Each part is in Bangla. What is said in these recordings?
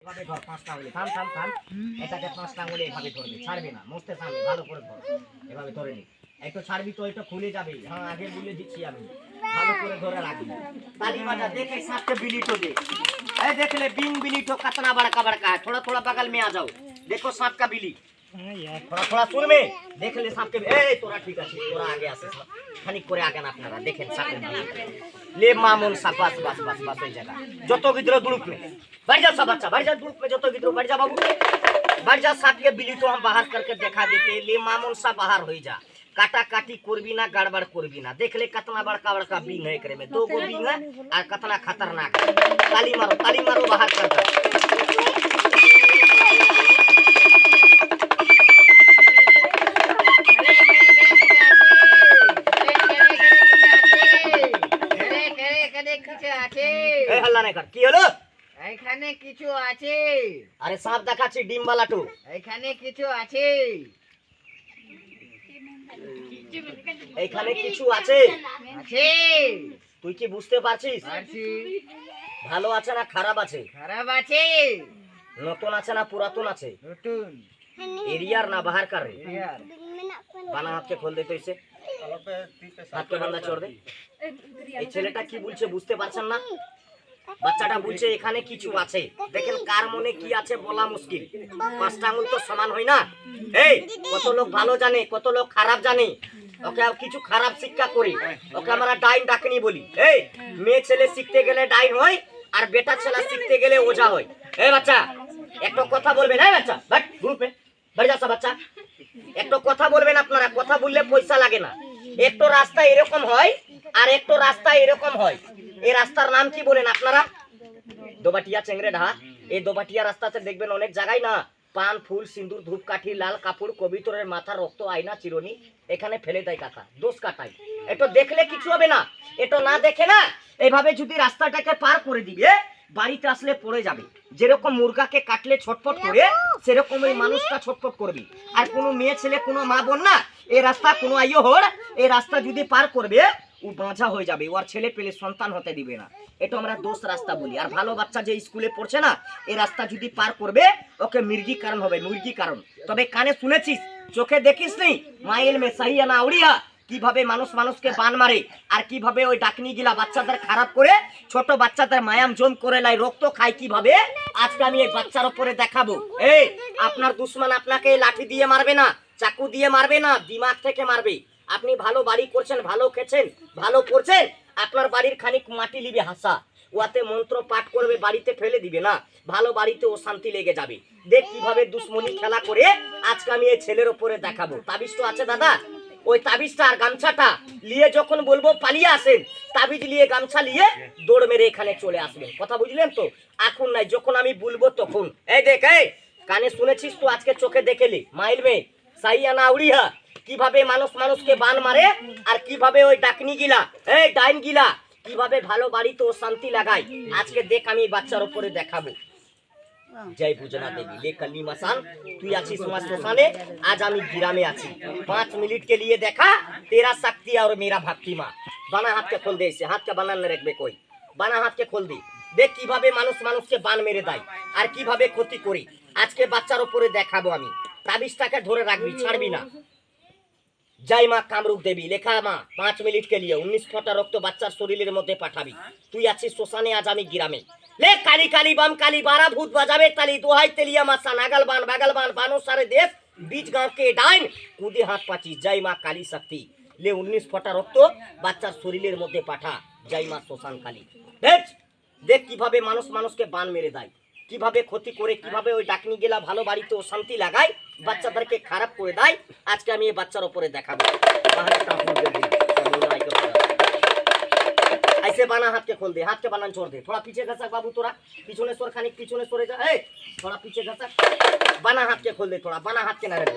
এভাবে ধর পাঁচটা আঙুলে থাম থাম থাম এটাকে পাঁচটা আঙুলে এভাবে ধরবি ছাড়বি না মস্তে সামনে ভালো করে ধর এভাবে ধরে নি একটু ছাড়বি তো এটা খুলে যাবে হ্যাঁ আগে বলে দিচ্ছি আমি ভালো করে ধরে রাখবি ताली बजा देखे साथ के बिलीटो दे ए देख ले बिंग बिलीटो कितना बड़का है थोड़ा थोड़ा बगल में आ जाओ देखो सांप का बिली थोड़ा थोड़ा सुन में देख ले सांप के ए तोरा ठीक है तोरा आगे आसे खानिक করে আগে না আপনারা দেখেন সাপের বিলি ले मामून सा बस बस बस बस এই জায়গা যত গিদ্র দুলুক में बैठ जा सब बच्चा बैठ जा दुलुक में যত গিদ্র बैठ जा बाबू बैठ जा सांप के बिली तो हम बाहर करके दिखा देते ले मामून सा बाहर हो जा काटा काटी करबी ना गड़बड़ करबी ना देख ले कितना बड़का बड़का बिंग है एकरे में दो गो बिंग है और कितना खतरनाक है ताली मारो बाहर कर दो ए हल्ला नहीं कर की হলো এখানে কিছু আছে আরে সাপ দেখাচ্ছি ডিম বালাটু এখানে কিছু আছে এখানে কিছু আছে আছে তুই কি বুঝতে পারছিস পারছি ভালো আছে না খারাপ আছে খারাপ আছে নতুন আছে না পুরাতন আছে নতুন एरियर ना बाहर कर रहे यार बाना हाथ के खोल दे तो इसे हाथ के बंदा छोड़ दे এই ছেলেটা কি বলছে বুঝতে পারছেন না বাচ্চাটা বলছে এখানে কিছু আছে দেখেন কার মনে কি আছে বলা মুশকিল পাঁচটা আঙুল তো সমান হয় না এই কত লোক ভালো জানে কত লোক খারাপ জানে ওকে কিছু খারাপ শিক্ষা করি ওকে আমরা ডাইন ডাকনি বলি এই মেয়ে ছেলে শিখতে গেলে ডাইন হয় আর বেটা ছেলে শিখতে গেলে ওঝা হয় এই বাচ্চা একটা কথা বলবেন এই বাচ্চা বাট গ্রুপে বাড়ি যাচ্ছে বাচ্চা একটা কথা বলবেন আপনারা কথা বললে পয়সা লাগে না একটা রাস্তা এরকম হয় আর একটা রাস্তা এরকম হয় এই রাস্তার নাম কি বলেন আপনারা দোবাটিয়া চেংড়ে ঢা এই দোবাটিয়া রাস্তাতে দেখবেন অনেক জায়গায় না পান ফুল সিঁদুর ধূপকাঠি লাল কাপড় কবিতরের মাথা রক্ত আয়না চিরুনি এখানে ফেলে দেয় কাকা দোষ কাটায় এটা দেখলে কিছু হবে না এটা না দেখে না এইভাবে যদি রাস্তাটাকে পার করে দিবে বাড়িতে আসলে পড়ে যাবে যেরকম মুরগাকে কাটলে ছটফট করে সেরকম এই মানুষটা ছটফট করবে আর কোনো মেয়ে ছেলে কোনো মা বোন না এই রাস্তা কোনো আইও হোর এই রাস্তা যদি পার করবে ও বাঁচা হয়ে যাবে ওর ছেলে পেলে সন্তান হতে দিবে না এটা আমরা দোষ রাস্তা বলি আর ভালো বাচ্চা যে স্কুলে পড়ছে না এই রাস্তা যদি পার করবে ওকে মির্গি কারণ হবে মুরগি কারণ তবে কানে শুনেছিস চোখে দেখিস নি মাইল মে সাহিয়া না উড়িয়া কিভাবে মানুষ মানুষকে বান মারে আর কিভাবে ওই ডাকনি গিলা বাচ্চাদের খারাপ করে ছোট বাচ্চাদের মায়াম জম করে লাই রক্ত খায় কিভাবে আজকে আমি এই বাচ্চার উপরে দেখাবো এই আপনার দুশমন আপনাকে লাঠি দিয়ে মারবে না চাকু দিয়ে মারবে না দিমাগ থেকে মারবে আপনি ভালো বাড়ি করছেন ভালো খেছেন ভালো পড়ছেন আপনার বাড়ির খানিক মাটি লিবে হাসা ওয়াতে মন্ত্র পাঠ করবে বাড়িতে ফেলে দিবে না ভালো বাড়িতে ও শান্তি লেগে যাবে দেখ কিভাবে দুশ্মনী খেলা করে আজকে আমি এই ছেলের উপরে দেখাবো তাবিজ তো আছে দাদা ওই তাবিজটা আর গামছাটা নিয়ে যখন বলবো পালিয়ে আসেন তাবিজ নিয়ে গামছা নিয়ে দৌড় মেরে এখানে চলে আসবেন কথা বুঝলেন তো এখন নাই যখন আমি বলবো তখন এই দেখ এই কানে শুনেছিস তো আজকে চোখে দেখেলি মাইল মে সাইয়া না উড়িয়া কিভাবে মানুষ মানুষকে বান মারে আর কিভাবে ওই ডাকনি গিলা এই ডাইন গিলা কিভাবে ভালো বাড়িতে ও শান্তি লাগায় আজকে দেখ আমি বাচ্চার উপরে দেখাবো जय पूजना देवी ले कली मसान तू आची समाज श्मशाने आज आमी गिरामे आची 5 मिनट के लिए देखा तेरा शक्ति और मेरा भक्ति माँ बाना हाथ के खोल दे इसे हाथ के बाना न रखबे कोई बाना हाथ के खोल दे देख কিভাবে মানুষ মানুষকে বান মেরে দেয় আর কিভাবে ক্ষতি করি আজকে বাচ্চার উপরে দেখাবো আমি তাবিজটাকে ধরে রাখবি ছাড়বি না जय माँ कामरूप देवी लेखा माँ 5 मिनट के लिए 19 फोटा रक्त बच्चार शरीर मध्य पाठाबी तुई आछिस श्मशाने आज आमी गिरामे ले काली काली बम काली 12 भूत बजाबे ताली दोहाई तेलिया मासा नागलबान बागलबान बानो सारे देश बीच गांव के डाइन कूदे हाथ पाची जय माँ काली शक्ति ले 19 फोटा रक्त बच्चार शरीर मध्य पाठा जय माँ श्मशान काली देख देख কিভাবে মানুষ মানুষকে বান মেরে দেয় কিভাবে ক্ষতি করে কিভাবে ওই ডাকনি গেলা ভালো বাড়িতে ও শান্তি লাগায় বাচ্চাদেরকে খারাপ করে দেয় আজকে আমি এই বাচ্চার উপরে দেখাবো ऐसे बाना हाथ के खोल दे हाथ के बनान छोड़ दे थोड़ा पीछे घसक बाबू तोरा पीछे सोर खानिक पीछे सोरे जा ए थोड़ा पीछे घसक बाना हाथ के खोल दे थोड़ा बाना हाथ के ना रख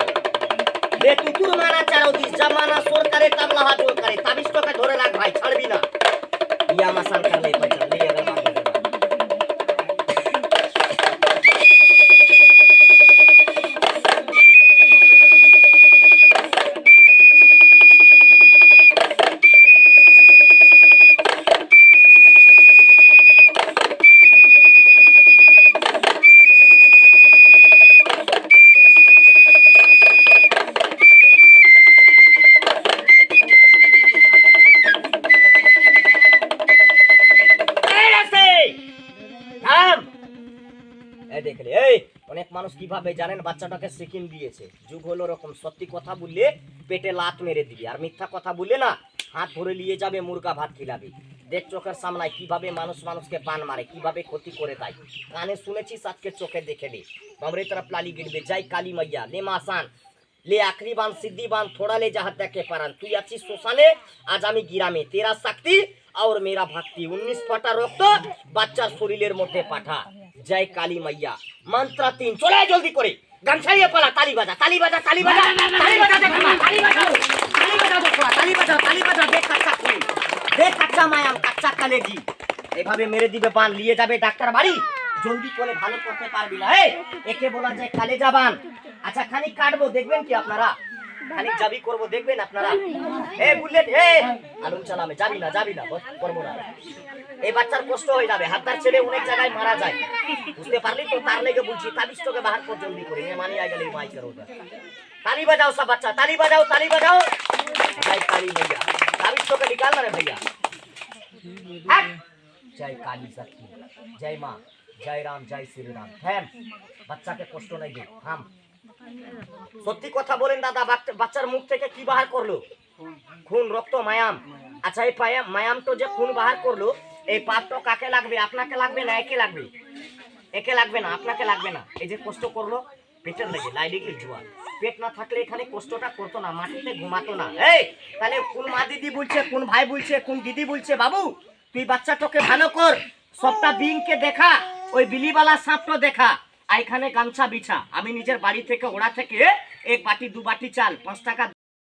दे तू तू मारा चारो दिस जमाना सोर करे तबला हाथ जोड़ करे ताबिज तो का धोरे राख भाई छड़बी ना या मसान कर ले बच्चा ले अगर बात এই দেখলে এই অনেক মানুষ কিভাবে জানেন বাচ্চাটাকে সিকিম দিয়েছে, যুগ হলো রকম। সত্যি কথা বললে পেটে লাত মেরে দিবি, আর মিথ্যা কথা বললে না হাত ধরে নিয়ে যাবে, মুরগা ভাত খিলাবি। দেখ চোখের সামনে কিভাবে মানুষ মানুষকে পান মারে, কিভাবে ক্ষতি করে দেয়। কানে শুনেছিস, আজকে চোখে দেখে নে। हमरे तरफ लाली गिरबे जय काली मैया ले मासान ले आखरी बान सिद्धि बान थोड़ा ले जहाँ तक के पारन तू अच्छी शोषाने आज आमी गिरामे तेरा शक्ति और मेरा भक्ति 19 फाटा रक्त বাচ্চার শরীরের মধ্যে পাঠা। জয় কালী মাইয়া মন্ত্র 3 চলে জলদি করে গান ছাড়িয়ে পালা। তালি বাজা তালি বাজা তালি বাজা তালি বাজা দেখো তালি বাজাও তালি বাজাও দেখো তালি বাজাও দেখ কাচ্চা ফুল দেখ কাচ্চা মায়াম কাচ্চা কালেজি। এভাবে মেরে দিবে বান, নিয়ে যাবে ডাক্তার বাড়ি। জলদি করে ভালো করতে পারবি না। একে বলা যায় কালেজা বান। আচ্ছা খানিক কাটবো দেখবেন কি আপনারা, খানিক যাবি করবো দেখবেন আপনারা। বুলেট আলুম চালামে যাবি না করবো না। এই বাচ্চার কষ্ট হয়ে যাবে, হাতদার ছেলে অনেক জায়গায় মারা যায়, বুঝতে পারলি তো? তার লেগে বলছি তাবিজটাকে বাহার কর জলদি করে, মেহমানি আই গেলে মাই করো। তালি বাজাও সব বাচ্চা, তালি বাজাও জয় কালী भैया তাবিজটাকে निकाल ना रे भैया। जय काली शक्ति जय माँ जय राम जय श्री राम। थैम বাচ্চাকে কষ্ট নাই দে থাম। সত্যি কথা বলেন দাদা, বাচ্চার মুখ থেকে কি বাহার করলো? খুন রক্ত মায়াম। আচ্ছা এই মায়াম তো যে খুন বাহার করলো, এই পাপটা কাকে লাগবে? আপনাকে লাগবে না একে লাগবে? একে লাগবে না, আপনাকে লাগবে না। এই যে কষ্ট করলো পেটের লেগে লাইডিকে জোয়া, পেট না থাকলে এখানে কষ্টটা করতো না, মাটিতে ঘুমাতো না। তাহলে কোন মা দিদি বলছে, কোন ভাই বলছে, কোন দিদি বলছে বাবু তুই বাচ্চাটাকে ভালো কর, সবটা বিংকে দেখা, ওই বিলিবালা সাপটা দেখা, এখানে গামছা বিছা। আমি নিজের বাড়ি থেকে ওড়া থেকে 1 বাটি 2 বাটি চাল 5 টাকা